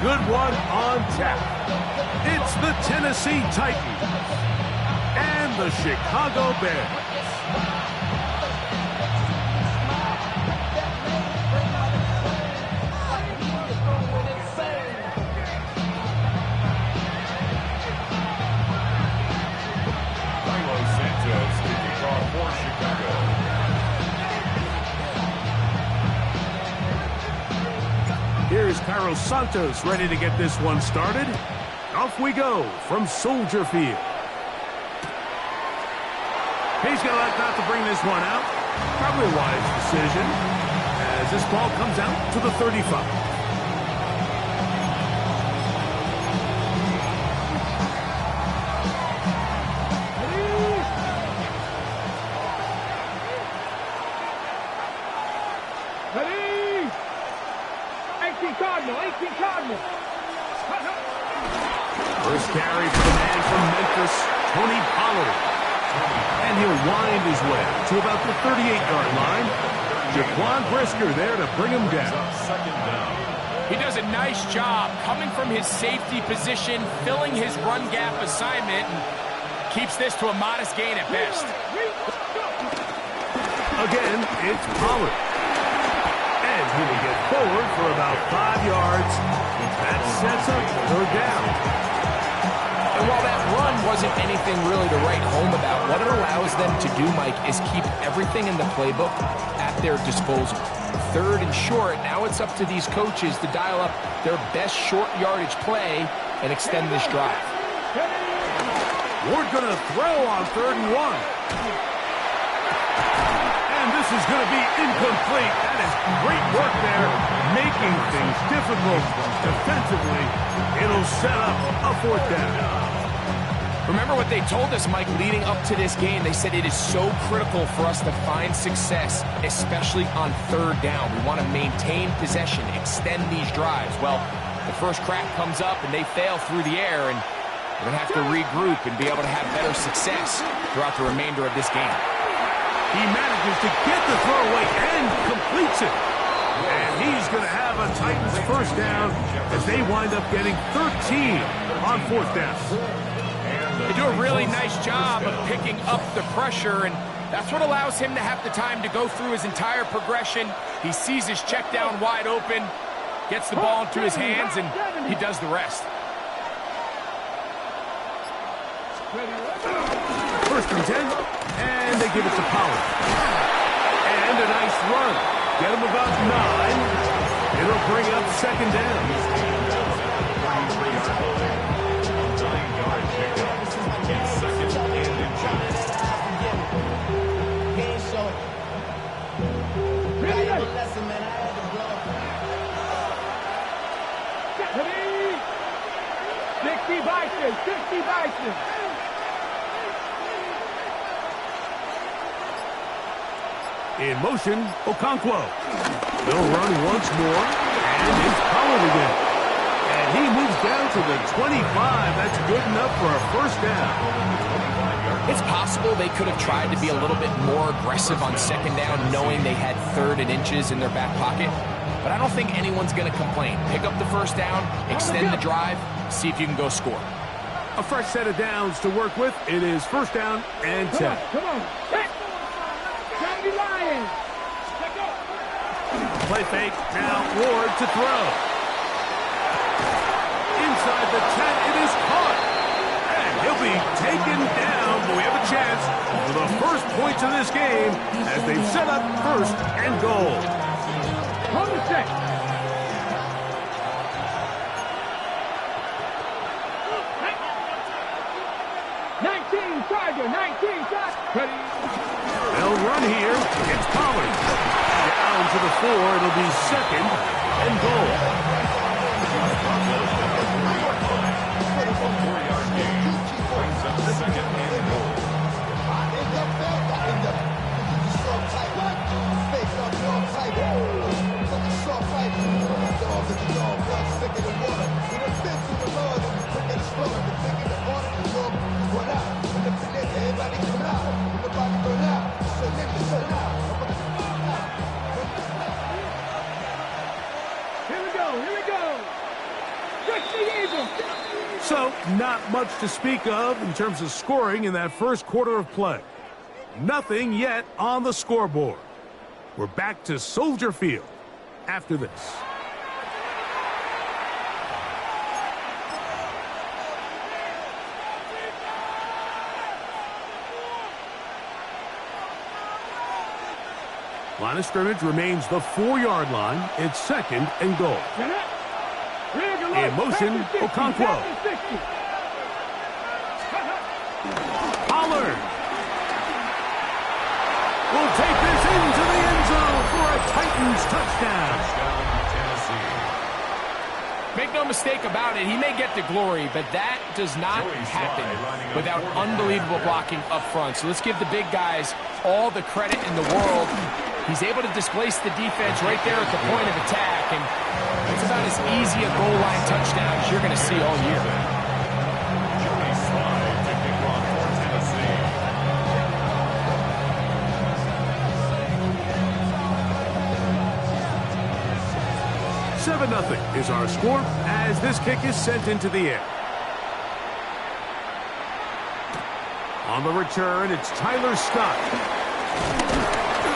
good one on tap. It's the Tennessee Titans and the Chicago Bears. Here's Carlos Santos ready to get this one started. Off we go from Soldier Field. He's going to elect not to bring this one out. Probably a wise decision as this ball comes out to the 35. First carry for the man from Memphis, Tony Pollard. And he'll wind his way to about the 38-yard line. Jaquan Brisker there to bring him down. He does a nice job coming from his safety position, filling his run gap assignment, and keeps this to a modest gain at best. Again, it's Pollard. And he will get forward for about 5 yards. That sets up third down. And while that run wasn't anything really to write home about, what it allows them to do, Mike, is keep everything in the playbook at their disposal. Third and short, now it's up to these coaches to dial up their best short yardage play and extend this drive. Ward going to throw on 3rd and 1. And this is going to be incomplete. That is great work there, making things difficult defensively. It'll set up a 4th down. Remember what they told us, Mike, leading up to this game. They said it is so critical for us to find success, especially on 3rd down. We want to maintain possession, extend these drives. Well, the first crack comes up and they fail through the air, and we're going to have to regroup and be able to have better success throughout the remainder of this game. He manages to get the throw away and completes it. And he's going to have a Titans first down as they wind up getting 13 on 4th down. They do a really nice job of picking up the pressure, and that's what allows him to have the time to go through his entire progression. He sees his check down wide open, gets the ball into his hands, and he does the rest. First and 10, and they give it to Pollard. And a nice run. Get him about 9. It'll bring up 2nd down. In motion, Okonkwo. They'll run once more, and it's Pollard again. And he moves down to the 25. That's good enough for a first down. It's possible they could have tried to be a little bit more aggressive on 2nd down, knowing they had 3rd and inches in their back pocket. But I don't think anyone's going to complain. Pick up the first down, extend the drive, see if you can go score. A fresh set of downs to work with. It is 1st down and 10. Come on. Lions. Play fake. Now Ward to throw. Inside the 10. It is caught. And he'll be taken down. But we have a chance for the first points of this game as they've set up 1st and goal. Hold the set. They'll run here. It's Pollard. Down to the 4. It'll be 2nd and goal. Here we go. So, not much to speak of in terms of scoring in that first quarter of play. Nothing yet on the scoreboard. We're back to Soldier Field after this. Line of scrimmage remains the 4-yard line. It's 2nd and goal. In motion, Okonkwo. Pollard will take this into the end zone for a Titans touchdown. Make no mistake about it, he may get the glory, but that does not happen without unbelievable blocking up front. So let's give the big guys all the credit in the world. He's able to displace the defense right there at the point of attack, and it's about as easy a goal line touchdown as you're going to see all year. Nothing is our score as this kick is sent into the air. On the return, it's Tyler Scott.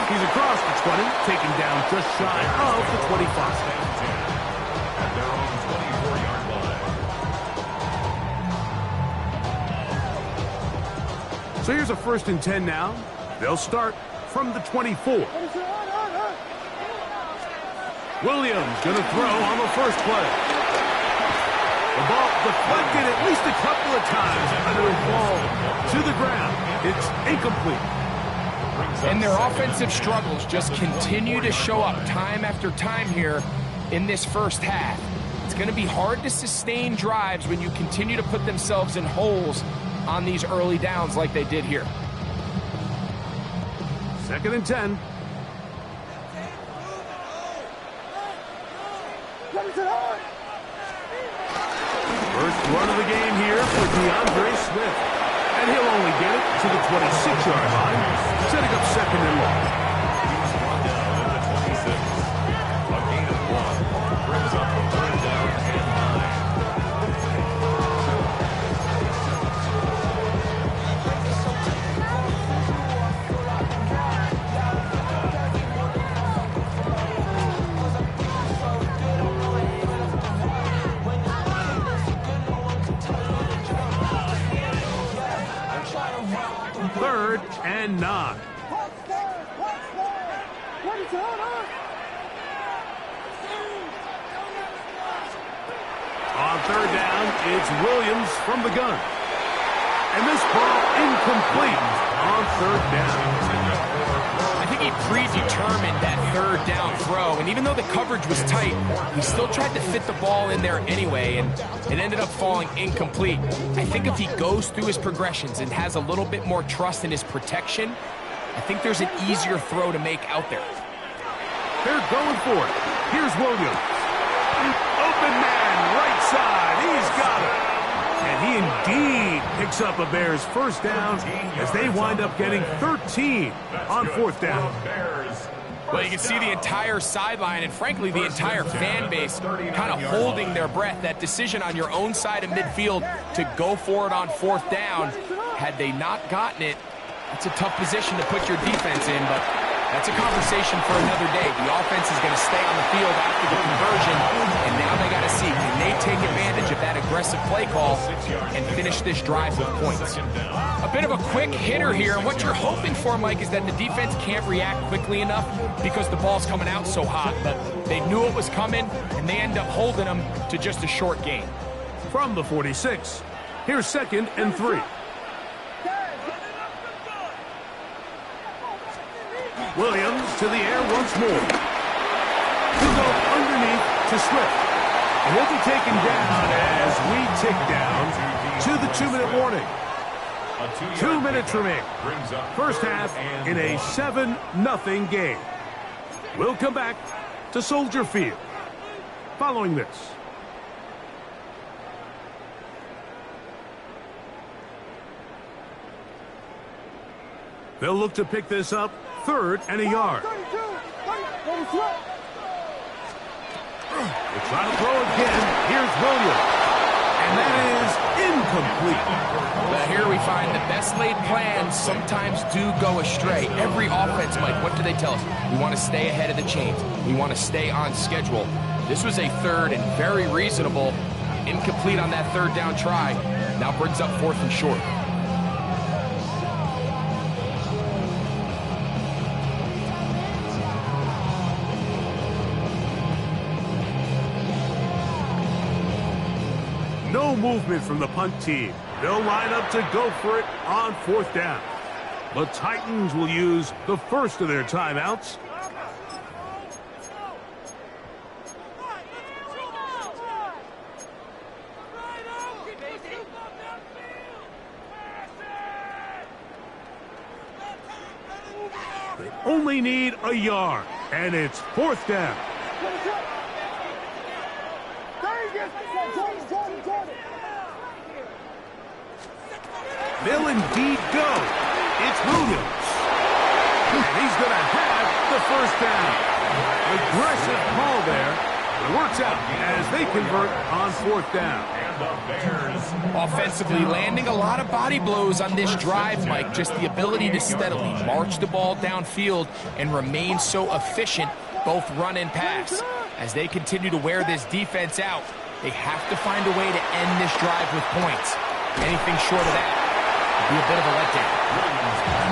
He's across the 20, taken down just shy of the 25. At their own 24-yard line. So here's a 1st and 10 now. They'll start from the 24. Williams going to throw on the first play. The ball deflected at least a couple of times, and it'll fall to the ground. It's incomplete. And their offensive struggles just continue to show up time after time here in this first half. It's going to be hard to sustain drives when you continue to put themselves in holes on these early downs like they did here. 2nd and 10. First run of the game here for DeAndre Swift. And he'll only get it to the 26-yard line, setting up 2nd and long. He's brought down at the 26. A gain of 1 brings up the 3rd down and 3rd and 9. On 3rd down, it's Williams from the gun. And this ball incomplete on 3rd down. I think he predetermined that 3rd down throw, and even though the coverage was tight, he still tried to fit the ball in there anyway, and it ended up falling incomplete. I think if he goes through his progressions and has a little bit more trust in his protection, I think there's an easier throw to make out there. They're going for it. Here's Williams. Open man, right side. He's got it. And he indeed picks up a Bears first down as they wind up getting 13 on 4th down. Well, you can see the entire sideline and, frankly, the entire fan base kind of holding their breath. That decision on your own side of midfield to go for it on 4th down, had they not gotten it, it's a tough position to put your defense in, but that's a conversation for another day. The offense is going to stay on the field after the conversion, and now they got to see, can they take advantage of that aggressive play call and finish this drive with points? A bit of a quick hitter here, and what you're hoping for, Mike, is that the defense can't react quickly enough because the ball's coming out so hot, but they knew it was coming, and they end up holding them to just a short gain. From the 46, here's 2nd and 3. Williams to the air once more. He'll go underneath to Swift. And he'll be taken down as we tick down to the 2-minute warning. 2 minutes remaining. First half in a 7-0 game. We'll come back to Soldier Field following this. They'll look to pick this up 3rd and a yard. They're trying to throw again. Here's Williams. that is incomplete. But here we find the best laid plans sometimes do go astray. Every offense, Mike, what do they tell us? We want to stay ahead of the chains. We want to stay on schedule. This was a third and very reasonable. Incomplete on that third down try. Now brings up 4th and short. No movement from the punt team. They'll line up to go for it on 4th down. The Titans will use the first of their timeouts. They only need a yard, and it's 4th down. They'll indeed go. It's Williams. And he's going to have the first down. Aggressive call there. It works out as they convert on 4th down. And the Bears. Offensively landing a lot of body blows on this drive, Mike. Just the ability to steadily march the ball downfield and remain so efficient, both run and pass. As they continue to wear this defense out, they have to find a way to end this drive with points. Anything short of that be a bit of a letdown.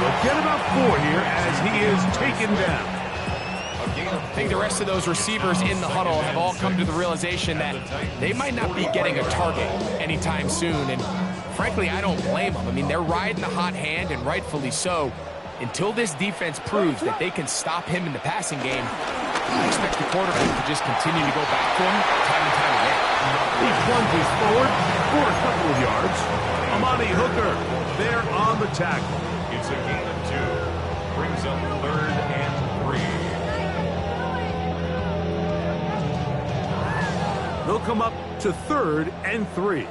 They'll get about 4 here as he is taken down. I think the rest of those receivers in the huddle have all come to the realization that they might not be getting a target anytime soon. And frankly, I don't blame them. I mean, they're riding the hot hand, and rightfully so. Until this defense proves that they can stop him in the passing game, I expect the quarterback to just continue to go back to him time and time again. He plunges forward for a couple of yards. Amani Hooker there on the tackle. It's a gain of 2. Brings up 3rd and 3. They'll come up to 3rd and 3.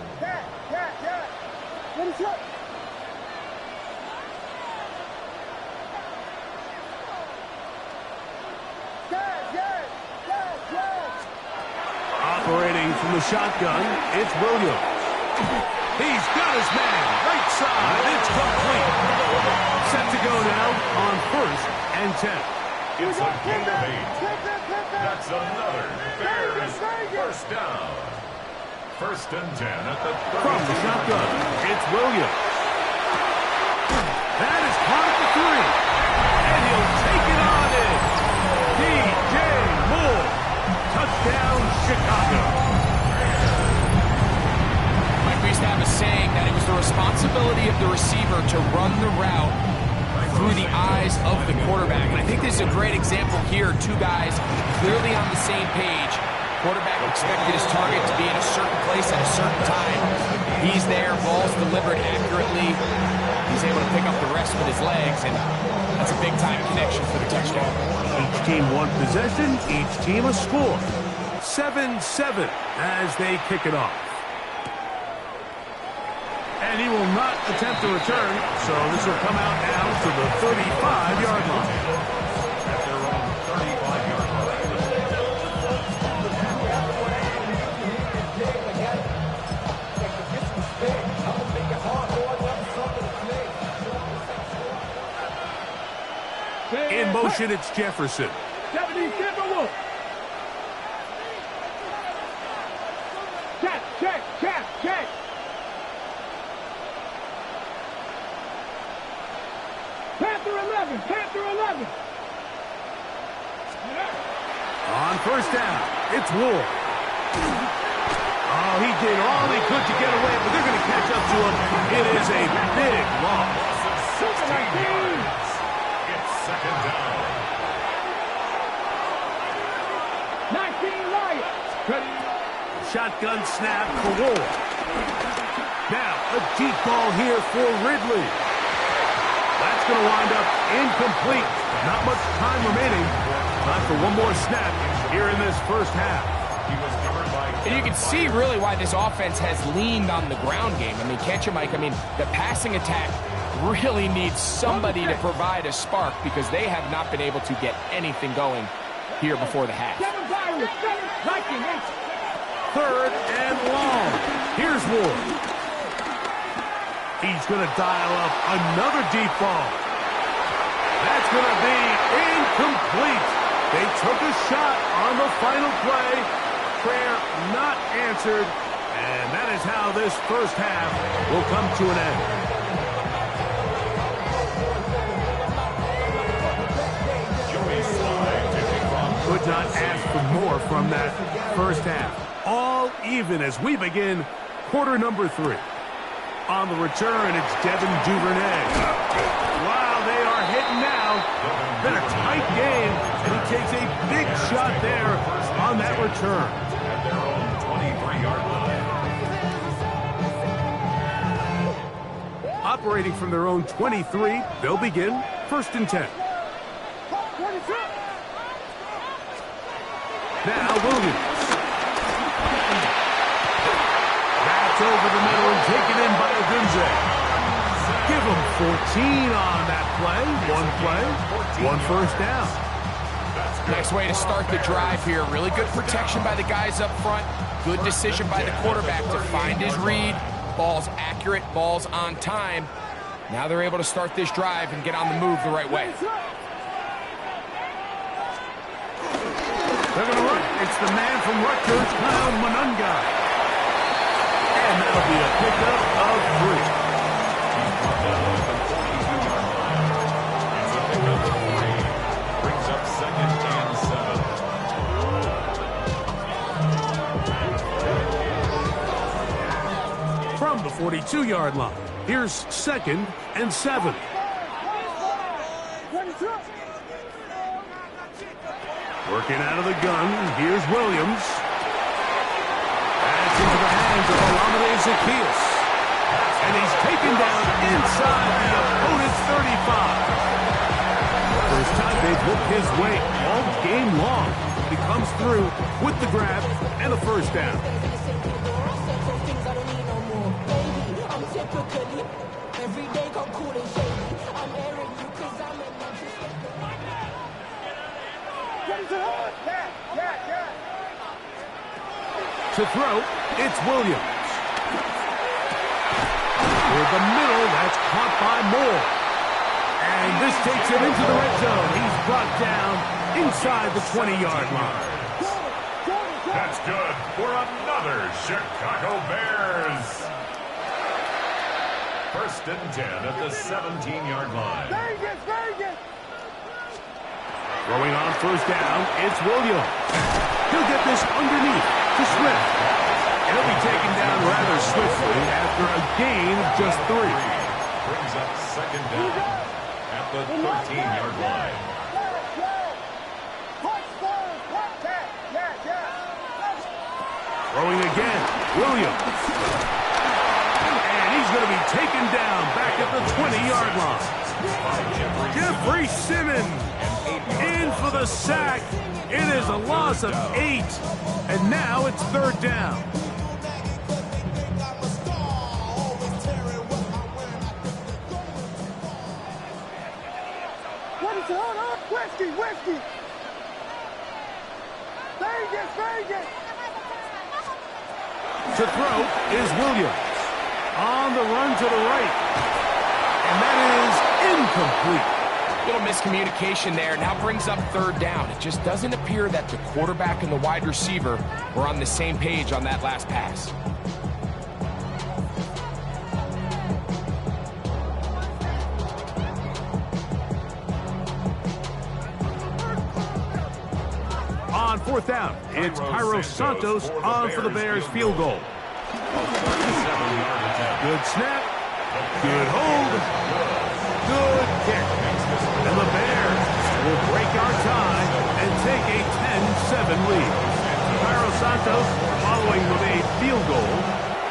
Operating from the shotgun, it's Williams. He's got his man, right side, it's complete. Set to go now on 1st and 10. It's a gain of 8. That's another Bears first down. 1st and 10 at the 30. From the shotgun, it's Williams. That is caught at the 3. And he'll take it on in. DJ Moore. Touchdown, Chicago. Mike, we used to have a saying that it was the responsibility of the receiver to run the route through the eyes of the quarterback. And I think this is a great example here. 2 guys clearly on the same page. Quarterback expected his target to be in a certain place at a certain time. He's there, ball's delivered accurately. He's able to pick up the rest with his legs, and that's a big-time connection for the touchdown. Each team 1 possession, each team a score. 7-7 as they kick it off. And he will not attempt to return, so this will come out now to the 35-yard line. At their own 35-yard line. In motion, it's Jefferson. 70 Timberwolves. Check. Panther 11. On 1st down, it's Ward. Oh, he did all he could to get away, but they're going to catch up to him. It is a big loss. It's 2nd down. 19 Lions. Shotgun snap for Ward. Now, a deep ball here for Ridley. That's going to wind up incomplete. Not much time remaining. Time for one more snap here in this first half. He was covered by... And you can see really why this offense has leaned on the ground game. I mean, can't you, Mike? I mean, the passing attack really needs somebody to provide a spark because they have not been able to get anything going here before the half. 3rd and long. Here's Here's Ward. He's going to dial up another deep ball. That's going to be incomplete. They took a shot on the final play. Prayer not answered. And that is how this first half will come to an end. Could not ask for more from that first half. All even as we begin quarter number 3. On the return, it's Devin Duvernay. Wow, they are hitting now. Been a tight game, and he takes a big shot there on that return. At their own 23-yard line. Operating from their own 23, they'll begin 1st and 10. Now Williams. That's over the middle and taken in by Odunze. Give him 14 on that play. One first down. Nice way to start the drive here. Really good protection by the guys up front. Good decision by the quarterback to find his read. Ball's accurate, ball's on time. Now they're able to start this drive and get on the move the right way. They're going to run. It's the man from Rutgers, Kyle Monunga. And that'll be a pickup of 3. It's a pickup of 3. Brings up 2nd and 7. From the 42-yard line, here's 2nd and 7. Working out of the gun, here's Williams. That's into the hands of Olamide Zaccheaus. And he's taken down inside the opponent's 35. First time they've looked his way all game long. He comes through with the grab and the first down. To throw, it's Williams. Toward the middle, that's caught by Moore. And this takes him into the red zone. He's brought down inside the 20-yard line. That's good for another Chicago Bears. 1st and 10 at the 17-yard line. Throwing on first down, it's Williams. He'll get this underneath to Swift. And he'll be taken down rather swiftly after a gain of just 3. Brings up 2nd down at the 13-yard line. Throwing again, Williams. And he's going to be taken down back at the 20-yard line. Jeffrey Simmons in for the sack. It is a loss of 8. And now it's 3rd down. Whiskey. Vegas. To throw is Williams. On the run to the right. And that is incomplete. Little miscommunication there. Now brings up 3rd down. It just doesn't appear that the quarterback and the wide receiver were on the same page on that last pass. On 4th down, it's Cairo Santos on for the Bears field goal. Good snap, good hold, good kick. And the Bears will break our tie and take a 10-7 lead. Cairo Santos following with a field goal.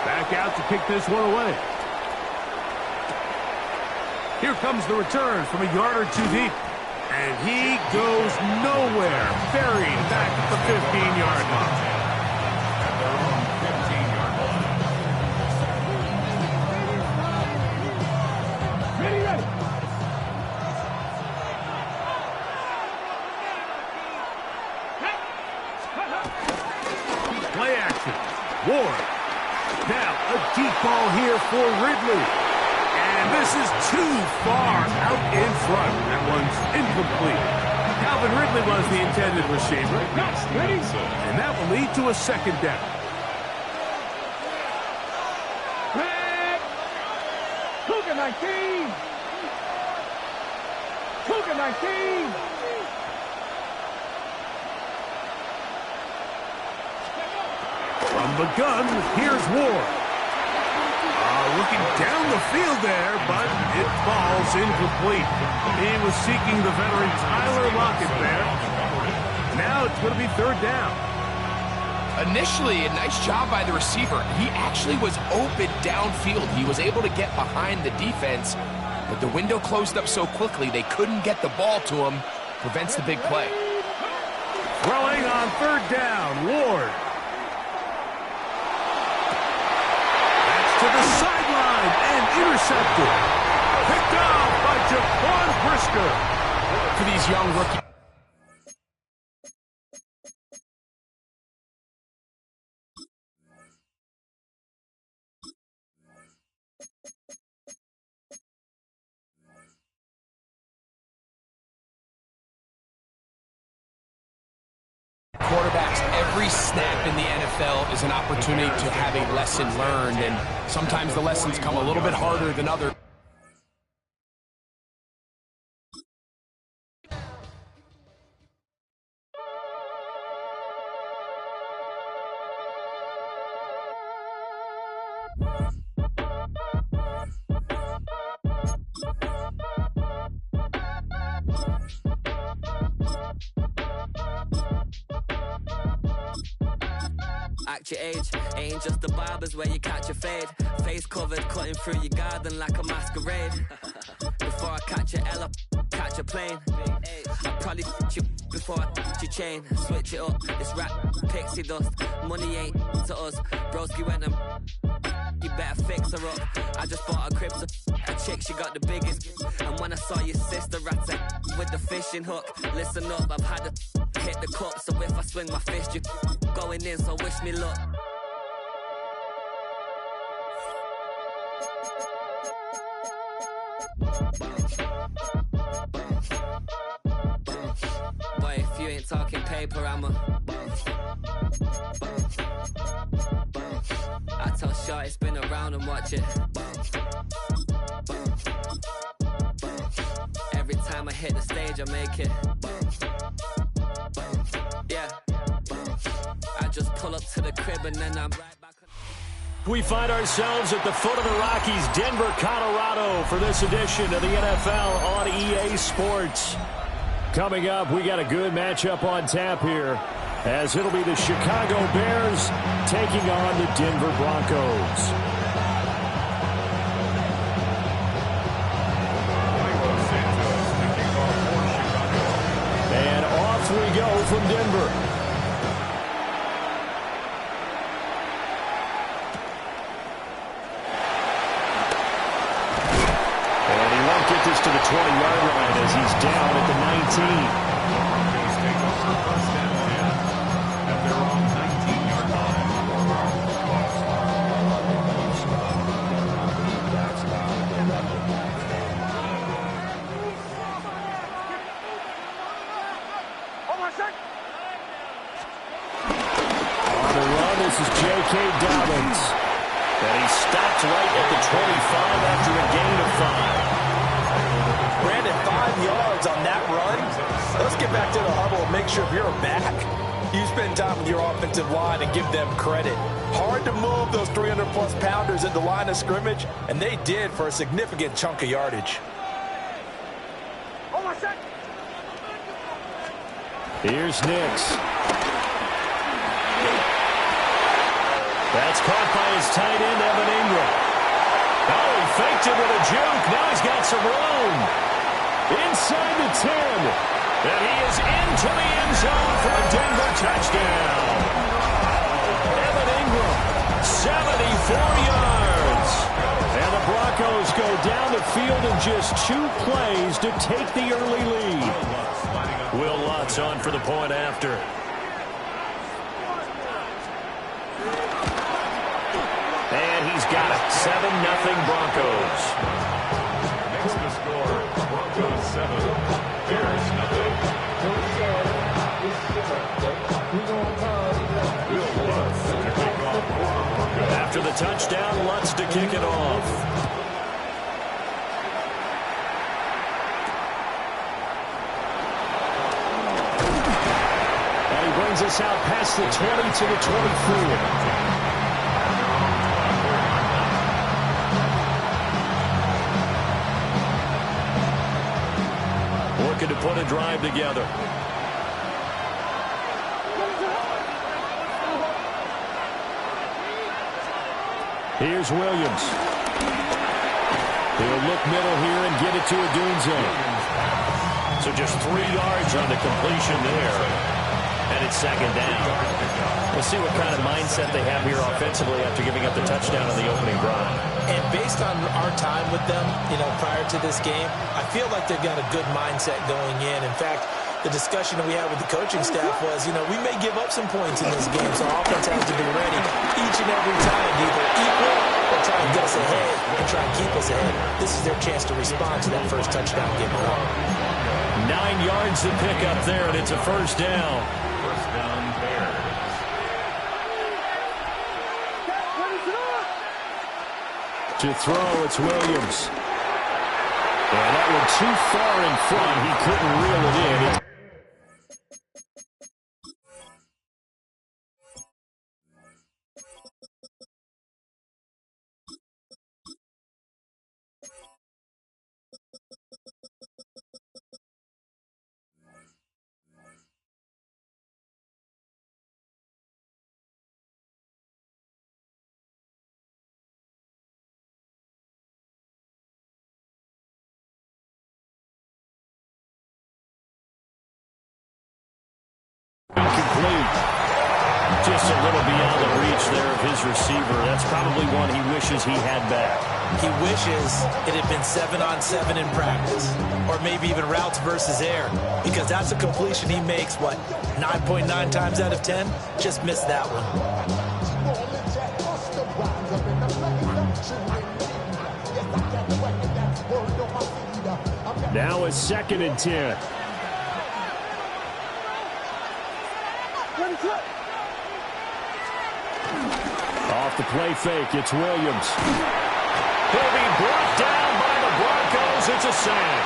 Back out to kick this one away. Here comes the return from a yard or 2 deep. And he goes nowhere. Buried back at the 15-yard line. At their own 15-yard line. Ready. Play action. Ward Now, a deep ball here for Ridley. And this is too far out in front. That one's incomplete. Calvin Ridley was the intended receiver. And that will lead to a second down. Cougar 19! Cougar 19! From the gun, here's Ward. Looking down the field there, but it falls incomplete. He was seeking the veteran Tyler Lockett there. Now it's going to be third down. Initially, a nice job by the receiver. He actually was open downfield. He was able to get behind the defense, but the window closed up so quickly they couldn't get the ball to him. Prevents the big play. Throwing on third down, Ward. To the sideline and intercepted. Picked off by Jaquan Brisker. For these young rookies. Quarterbacks, every snap in the NFL is an opportunity to have a lesson learned, and sometimes the lessons come a little bit harder than others. Act your age, ain't just the barbers where you catch a fade. Face covered, cutting through your garden like a masquerade. Before I catch a L up, catch a plane. I probably you before I your chain. Switch it up, this rap pixie dust. Money ain't to us. Broski went and you better fix her up. I just bought a crib to a chick, she got the biggest. And when I saw your sister rat with the fishing hook, listen up, I've had to hit the cup. So if I swing my fist, you going in, so wish me luck. Boy, if you ain't talking paper, I'm a I tell Shorty spin around and watch it. Every time I hit the stage, I make it. Yeah. I just pull up to the crib and then I'm right back. We find ourselves at the foot of the Rockies, Denver, Colorado, for this edition of the NFL on EA Sports. Coming up, we got a good matchup on tap here, as it'll be the Chicago Bears taking on the Denver Broncos. And off we go from Denver. And he won't get this to the 20-yard line as he's down at the 19. Broncos take over first and 10 at their own 19-yard line. On the run, this is J.K. Dobbins. And he stopped right at the 25 after a gain of 5. Brandon, 5 yards on that run. Let's get back to the huddle and make sure if you're back, you spend time with your offensive line and give them credit. Hard to move those 300-plus pounders at the line of scrimmage, and they did for a significant chunk of yardage. Here's Nix. That's caught by his tight end, Evan Ingram. Oh, he faked it with a juke. Now he's got some room. Inside the 10. And he is into the end zone for a Denver touchdown. Evan Ingram, 74 yards. And the Broncos go down the field in just 2 plays to take the early lead. Will Lutz on for the point after. And he's got it. 7-0 Broncos. Makes the score. Broncos 7, Bears 0. Will Lutz to kick off for the Broncos. After the touchdown, Lutz to kick it off. And he brings us out past the 20 to the 24. Looking to put a drive together. Here's Williams. He'll look middle here and get it to Odunze. So just 3 yards on the completion there. And it's second down. We'll see what kind of mindset they have here offensively after giving up the touchdown on the opening drive. And based on our time with them, prior to this game, I feel like they've got a good mindset going in. In fact, the discussion that we had with the coaching staff was, we may give up some points in this game, so our offense has to be ready each and every time to either equal or try and get us ahead and try and keep us ahead. This is their chance to respond to that first touchdown given up. 9 yards to pick up there, and it's a first down. First down, Bears. To throw, it's Williams. And that one too far in front. He couldn't reel it in. Incomplete. Just a little beyond the reach there of his receiver. That's probably one he wishes he had back. He wishes it had been 7-on-7 in practice, or maybe even routes versus air, because that's a completion he makes, 9.9 times out of 10? Just missed that one. Now it's 2nd and 10. Off the play fake, it's Williams. He'll be brought down by the Broncos. It's a sack.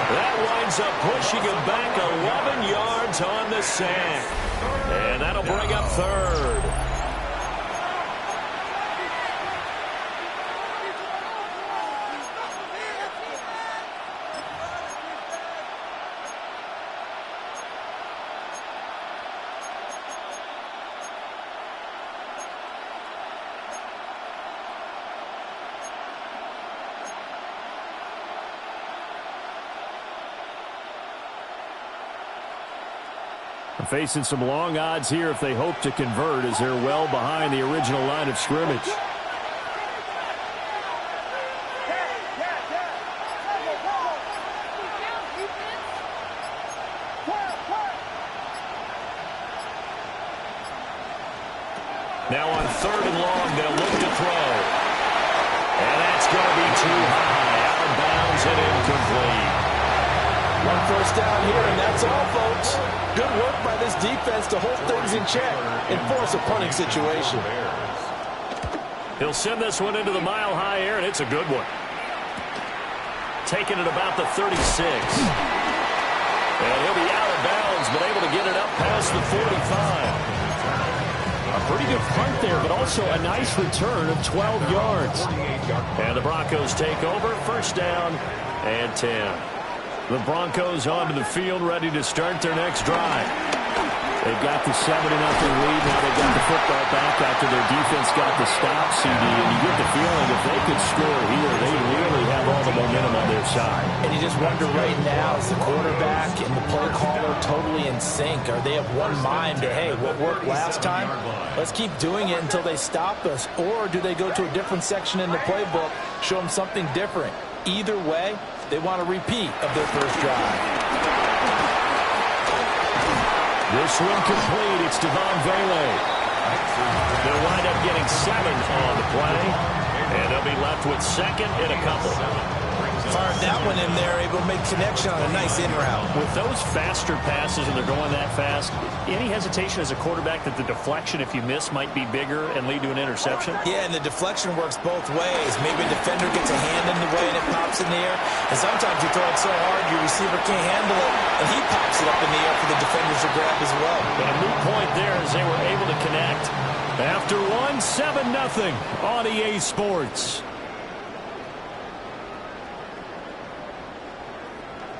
That winds up pushing him back 11 yards on the sack. And that'll bring up 3rd. Facing some long odds here if they hope to convert, as they're well behind the original line of scrimmage. Now on 3rd and long, they'll look to throw. And that's going to be too high. Out of bounds and incomplete. One first down here, and that's all, folks. Good work by this defense to hold things in check and force a punting situation. He'll send this one into the mile-high air, and it's a good one. Taking it about the 36. And he'll be out of bounds, but able to get it up past the 45. A pretty good punt there, but also a nice return of 12 yards. And the Broncos take over, first down and 10. The Broncos onto the field, ready to start their next drive. They've got the 7-0 lead. Now they've got the football back after their defense got the stop, CD. And you get the feeling if they could score here, they really have all the momentum on their side. And you just wonder right now, is the quarterback and the play caller totally in sync? Are they of one mind that, hey, what worked last time, let's keep doing it until they stop us? Or do they go to a different section in the playbook, show them something different? Either way, they want a repeat of their first drive. This one complete. It's Devon Vele. They'll wind up getting 7 left with second and a couple. Fired that one in there, able to make connection on a nice in route. With those faster passes and they're going that fast, any hesitation as a quarterback that the deflection, if you miss, might be bigger and lead to an interception? Yeah, and the deflection works both ways. Maybe a defender gets a hand in the way and it pops in the air. And sometimes you throw it so hard your receiver can't handle it, and he pops it up in the air for the defenders to grab as well. And a moot point there as they were able to connect. After one, 7-0 on EA Sports.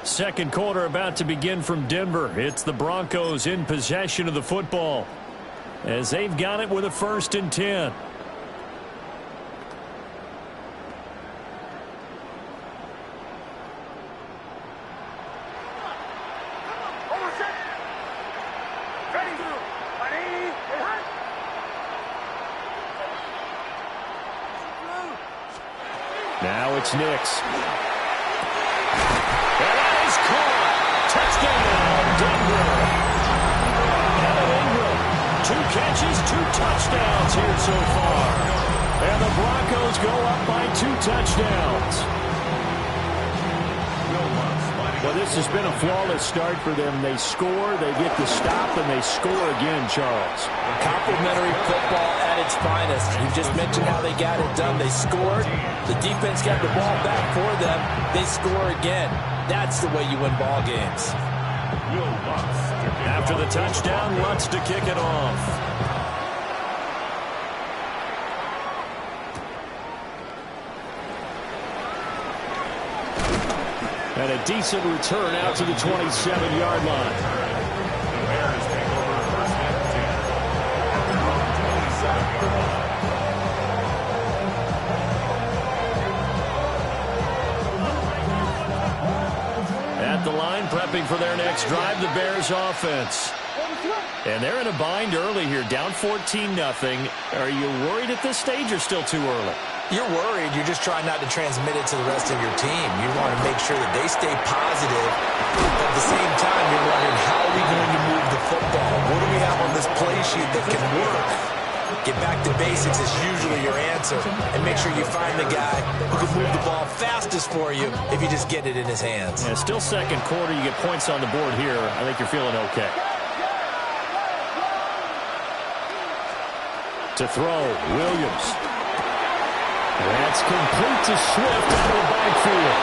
Second quarter about to begin from Denver. It's the Broncos in possession of the football as they've got it with a 1st and 10. Now it's Nix. Touchdown, Denver. Evan Ingram, 2 catches, 2 touchdowns here so far. And the Broncos go up by 2 touchdowns. Well, this has been a flawless start for them. They score, they get the stop, and they score again, Charles. Complimentary football at its finest. You just mentioned how they got it done. They scored. The defense got the ball back for them. They score again. That's the way you win ball games. After the touchdown, Lutz to kick it off. And a decent return out to the 27-yard line. The Bears take over 1st and 10. At the line, prepping for their next drive, the Bears offense. And they're in a bind early here, down 14-0. Are you worried at this stage or still too early? You're worried. You're just trying not to transmit it to the rest of your team. You want to make sure that they stay positive. At the same time, you're wondering, how are we going to move the football? What do we have on this play sheet that can work? Get back to basics is usually your answer. And make sure you find the guy who can move the ball fastest for you if you just get it in his hands. Yeah, still second quarter. You get points on the board here. I think you're feeling okay. To throw, Williams. That's complete to Swift out of the backfield.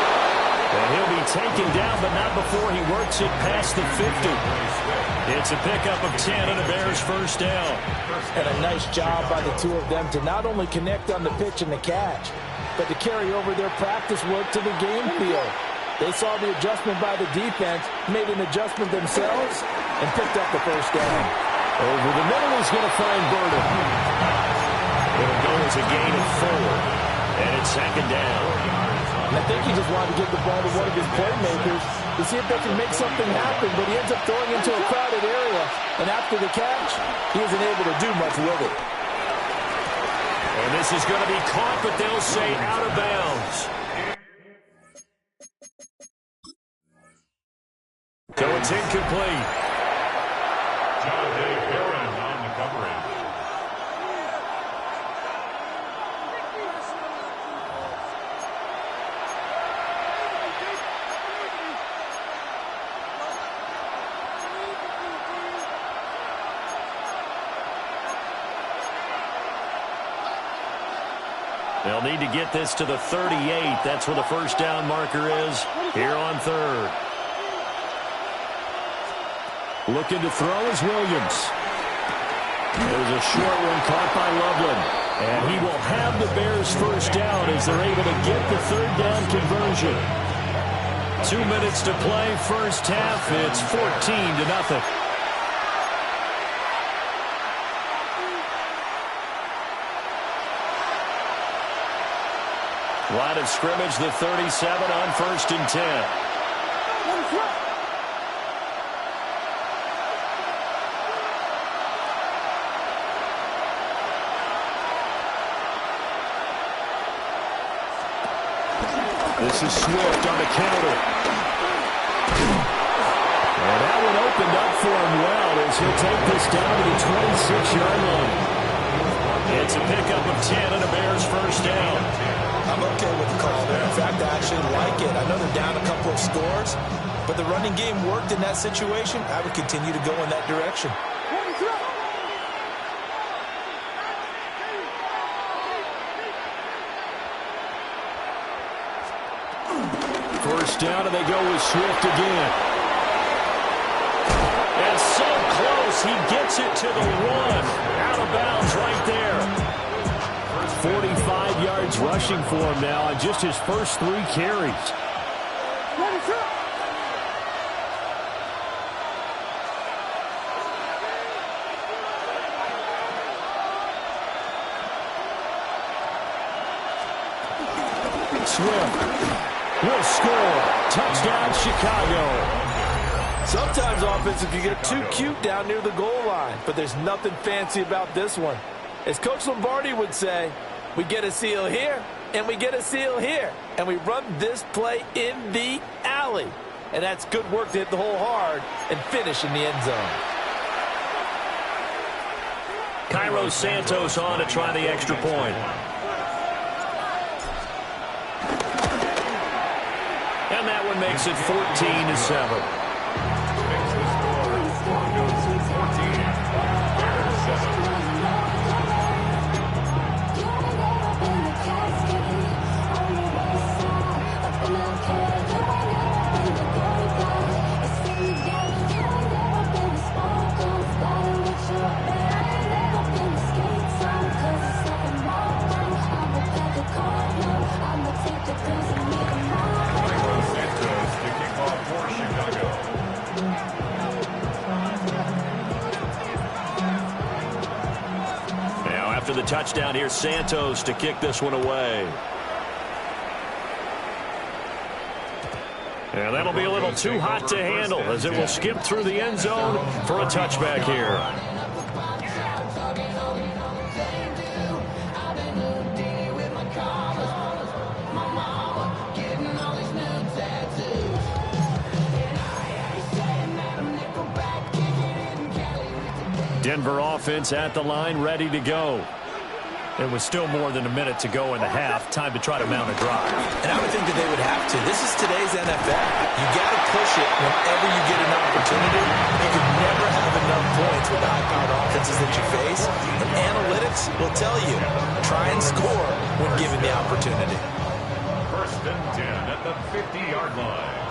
And he'll be taken down, but not before he works it past the 50. It's a pickup of 10 and a Bears 1st down. And a nice job by the two of them to not only connect on the pitch and the catch, but to carry over their practice work to the game field. They saw the adjustment by the defense, made an adjustment themselves, and picked up the 1st down. Over the middle is going to find Burden. It'll go as a gain of 4. And it's 2nd down. And I think he just wanted to get the ball to one of his playmakers to see if they can make something happen, but he ends up throwing into a crowded area. And after the catch, he isn't able to do much with it. And this is going to be caught, but they'll say out of bounds. So it's incomplete. John Day Barron on the coverage. They'll need to get this to the 38. That's where the 1st down marker is here on 3rd. Looking to throw is Williams. There's a short one caught by Loveland. And he will have the Bears 1st down as they're able to get the 3rd down conversion. 2 minutes to play, 1st half. It's 14-0. Line of scrimmage, the 37 on 1st and 10. This is Swift on the counter. And that one opened up for him well as he'll take this down to the 26-yard line. It's a pickup of 10 and a Bears 1st down. I'm actually like it. I know they're down a couple of scores, but the running game worked in that situation. I would continue to go in that direction. First down, and they go with Swift again. And so close, he gets it to the one. Out of bounds right there. 45 yards rushing for him now on just his first 3 carries. Swift will score. Touchdown, Chicago. Sometimes offensive, you get too cute down near the goal line, but there's nothing fancy about this one. As Coach Lombardi would say, we get a seal here, and we get a seal here, and we run this play in the alley. And that's good work to hit the hole hard and finish in the end zone. Cairo Santos on to try the extra point. And that one makes it 14-7. After the touchdown, here's Santos to kick this one away. And that'll be a little too hot to handle as it will skip through the end zone for a touchback here. Denver offense at the line, ready to go. It was still more than a minute to go in the half. Time to try to mount a drive. And I would think that they would have to. This is today's NFL. You got to push it whenever you get an opportunity. You can never have enough points with the high-powered offenses that you face. And analytics will tell you, try and score when given the opportunity. First and 10 at the 50-yard line.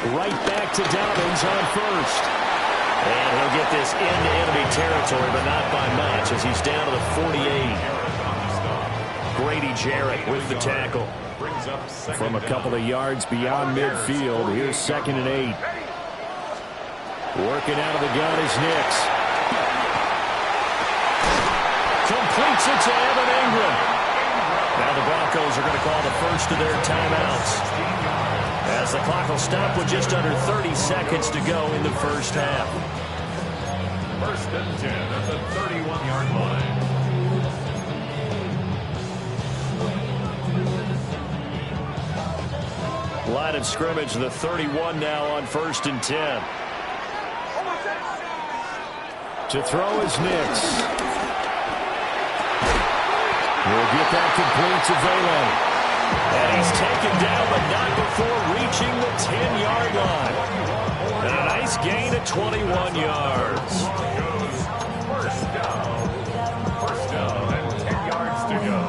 Right back to Dobbins on first. And he'll get this into enemy territory, but not by much as he's down to the 48. Grady Jarrett with the tackle. From a couple of yards beyond midfield, here's 2nd and 8. Working out of the gun is Nix. Completes it to Evan Ingram. Now the Broncos are going to call the first of their timeouts, as the clock will stop with just under 30 seconds to go in the first half. First and 10 at the 31-yard line. Line of scrimmage, the 31 now on 1st and 10. To throw is Nix. We'll get that complete to Valen. And he's taken down, but not before reaching the 10-yard line. And a nice gain of 21 yards. First down and 10 yards to go.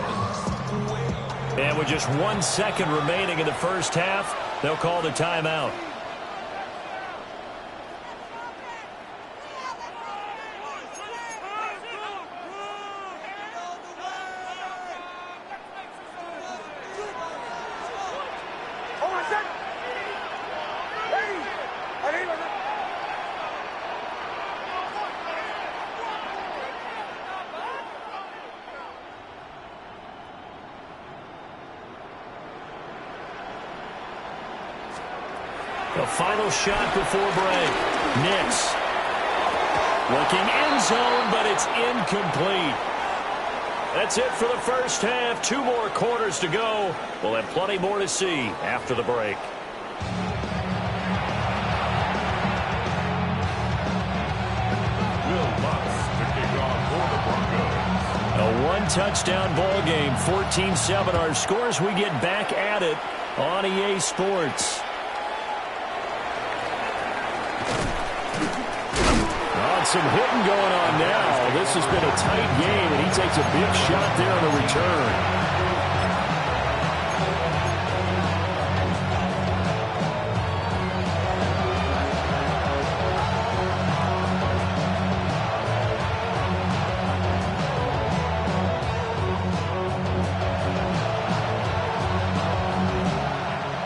And with just 1 second remaining in the first half, they'll call the timeout. The final shot before break. Nix. Looking end zone, but it's incomplete. That's it for the first half. 2 more quarters to go. We'll have plenty more to see after the break. touchdown ball game. 14-7 our scores. We get back at it on EA Sports. Some hitting going on now. This has been a tight game, and he takes a big shot there on the return.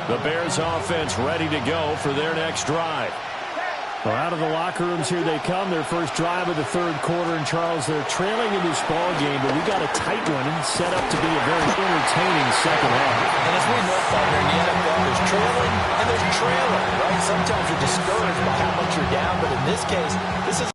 The Bears offense ready to go for their next drive. Well, out of the locker rooms here they come. Their first drive of the third quarter. And, Charles, they're trailing in this ball game, but we got a tight one and set up to be a very entertaining second half. And as we know, partner, in the NFL, there's trailing and there's trailing, right? Sometimes you're discouraged by how much you're down, but in this case, this is